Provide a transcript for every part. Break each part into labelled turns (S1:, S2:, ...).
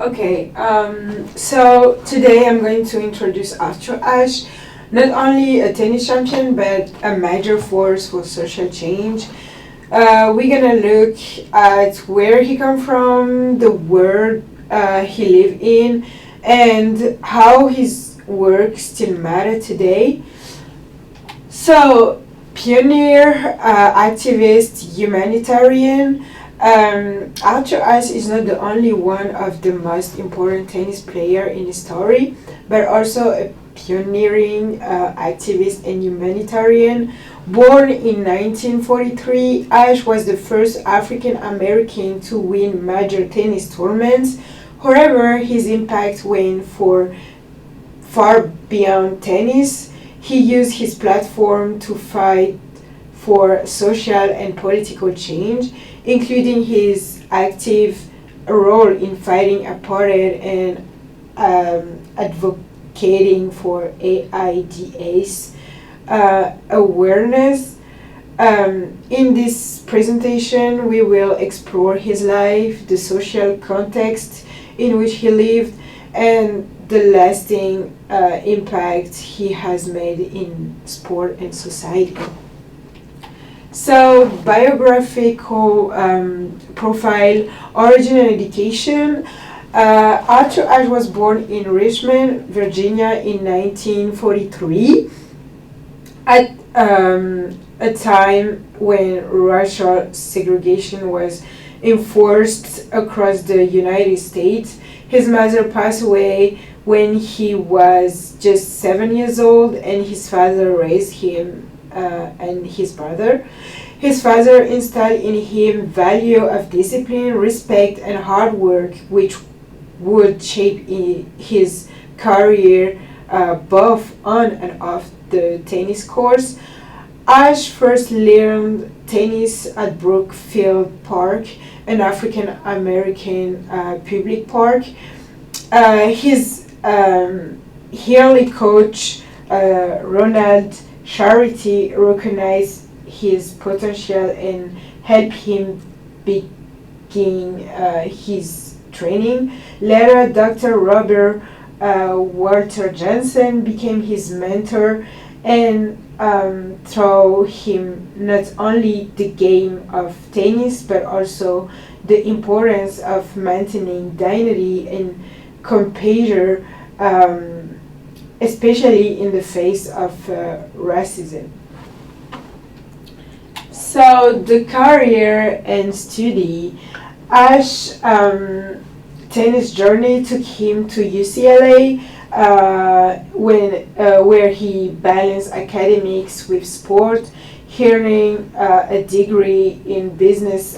S1: Okay, so today I'm going to introduce Ashe, not only a tennis champion but a major force for social change. We're gonna look at where he come from, the world he live in, and how his work still matter today. So, pioneer, activist, humanitarian. Arthur Ashe is not the only one of the most important tennis player in history, but also a pioneering activist and humanitarian. Born in 1943, Ashe was the first African American to win major tennis tournaments. However, his impact went for far beyond tennis. He used his platform to fight for social and political change, including his active role in fighting apartheid and advocating for AIDS awareness. In this presentation, we will explore his life, the social context in which he lived, and the lasting impact he has made in sport and society. So, biographical profile, origin and education. Arthur Ashe was born in Richmond, Virginia in 1943 at a time when racial segregation was enforced across the United States. His mother passed away when he was just 7 years old, and his father raised him and his brother. His father instilled in him value of discipline, respect, and hard work, which would shape his career both on and off the tennis course. Ashe first learned tennis at Brookfield Park, an African American public park. His early coach, Ronald Charity, recognized his potential and helped him begin his training. Later, Dr. Robert Walter Johnson became his mentor and taught him not only the game of tennis but also the importance of maintaining dignity and composure, especially in the face of racism. So the career and study. Ashe tennis journey took him to UCLA, where he balanced academics with sport, earning a degree in business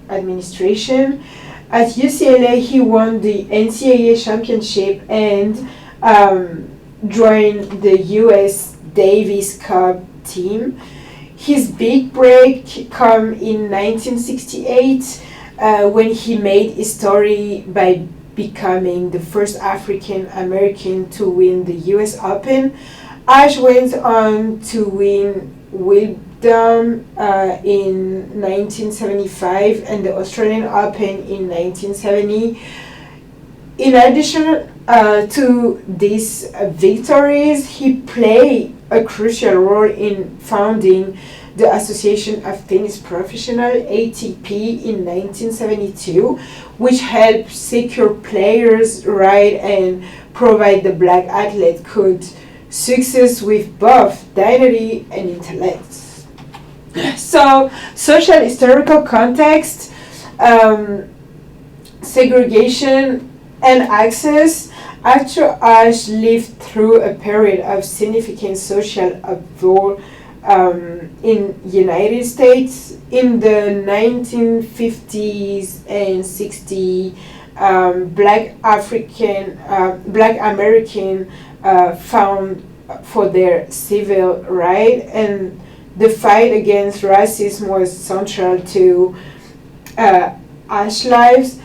S1: administration. At UCLA, he won the NCAA championship and joined the U.S. Davis Cup team. His big break came in 1968 when he made history by becoming the first African American to win the US Open. Ashe went on to win Wimbledon in 1975 and the Australian Open in 1970. In addition to these victories, he played a crucial role in founding the Association of Tennis Professionals (ATP) in 1972, which helped secure players' rights and provide the black athlete could success with both dignity and intellect. So, social historical context, segregation and access. Arthur Ashe lived through a period of significant social upheaval in United States in the 1950s and 60s. Black American found for their civil right, and the fight against racism was central to Ashe lives.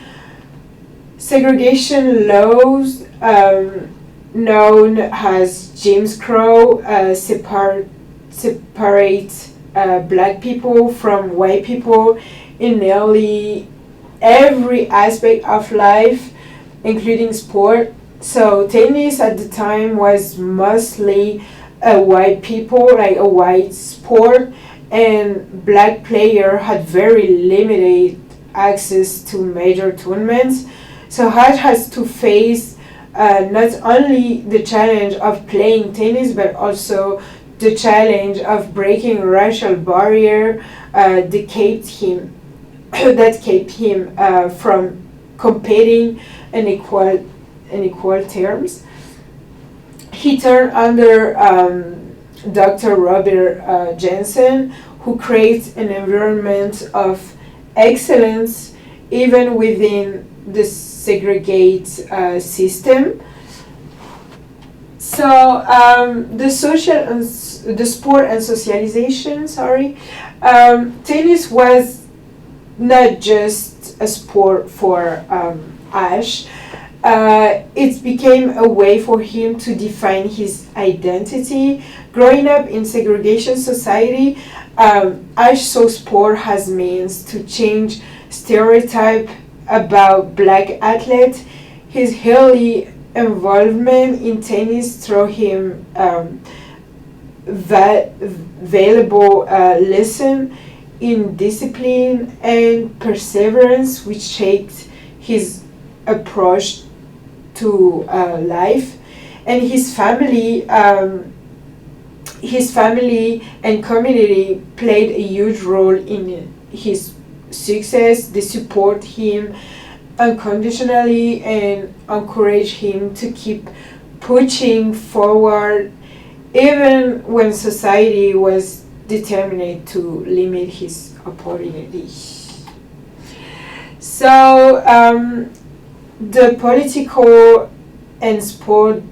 S1: Segregation laws, known as Jim Crow, separate black people from white people in nearly every aspect of life. including sport. So tennis at the time was mostly a white people, like a white sport, and black player had very limited access to major tournaments. So Haj has to face not only the challenge of playing tennis, but also the challenge of breaking racial barrier that kept him from competing in equal terms. He turned under Dr. Robert Jensen, who creates an environment of excellence even within the segregate system. So the sport and socialization. Tennis was not just a sport for Ashe. It became a way for him to define his identity. Growing up in segregation society, Ashe saw sport as means to change stereotype about black athletes. His early involvement in tennis through him valuable lesson in discipline and perseverance, which shaped his approach to life. And his family and community played a huge role in his success. They support him unconditionally and encourage him to keep pushing forward even when society was determined to limit his opportunities. So the political and sport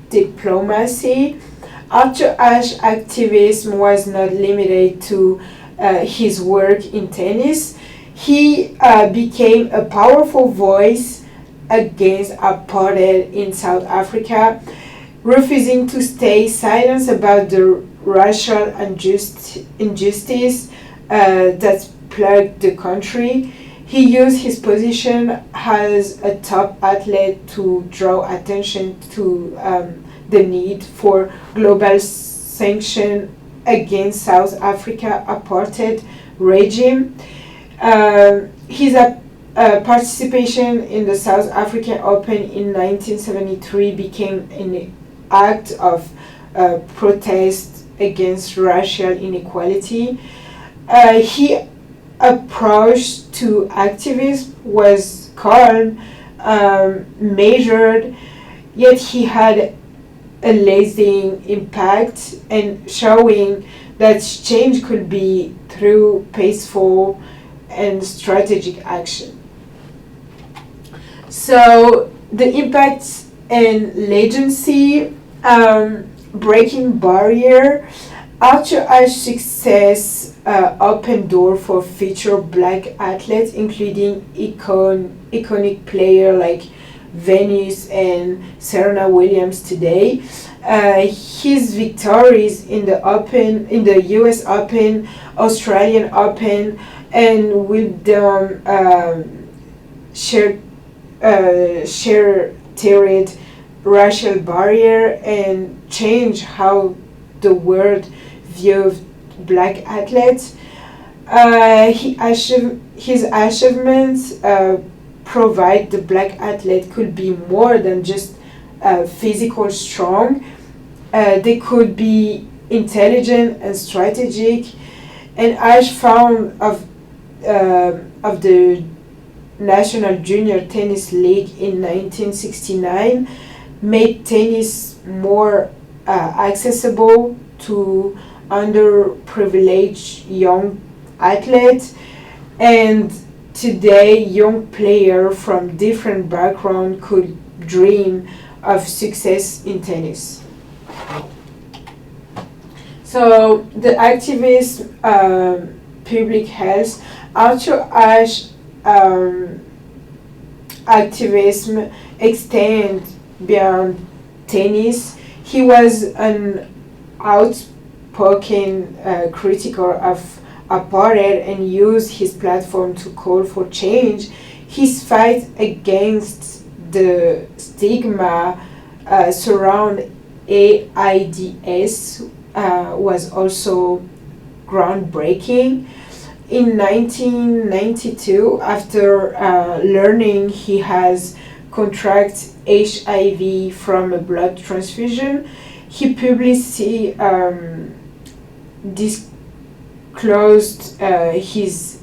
S1: diplomacy. After Ashe activism was not limited to his work in tennis. He became a powerful voice against apartheid in South Africa, refusing to stay silent about the racial injustice that plagued the country. He used his position as a top athlete to draw attention to the need for global sanction against South Africa apartheid regime. His participation in the South African Open in 1973 became an act of protest against racial inequality. His approach to activism was calm, measured, yet he had a lasting impact and showing that change could be through peaceful and strategic action. So the impact and legacy, breaking barrier. After Ashe's success opened door for future black athletes, including iconic players like Venus and Serena Williams today. His victories in the U.S. Open, Australian Open, and Wimbledon shattered racial barrier and changed how the world viewed black athletes. His achievements provide the black athlete could be more than just physical strong. They could be intelligent and strategic. And Ashe found of the National Junior Tennis League in 1969 made tennis more accessible to underprivileged young athletes, and today young players from different backgrounds could dream of success in tennis. So the activist public health, after Ashe activism extend beyond tennis. He was an outspoken critical of apartheid and used his platform to call for change. His fight against the stigma surround AIDS was also groundbreaking. In 1992, after learning he has contracted HIV from a blood transfusion, he publicly disclosed his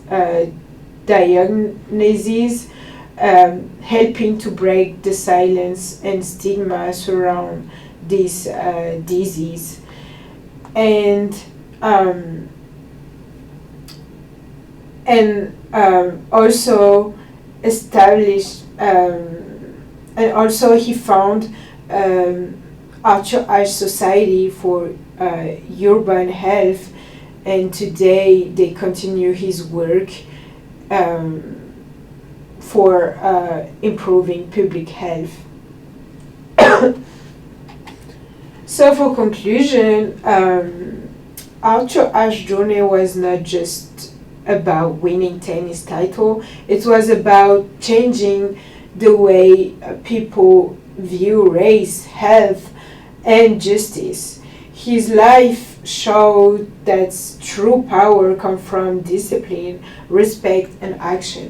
S1: diagnosis, helping to break the silence and stigma surround this disease. And also established, and also he found Ashe Society for Urban Health, and today they continue his work for improving public health. So for conclusion, Ashe journey was not just about winning tennis title. It was about changing the way people view race, health, and justice. His life showed that true power comes from discipline, respect, and action.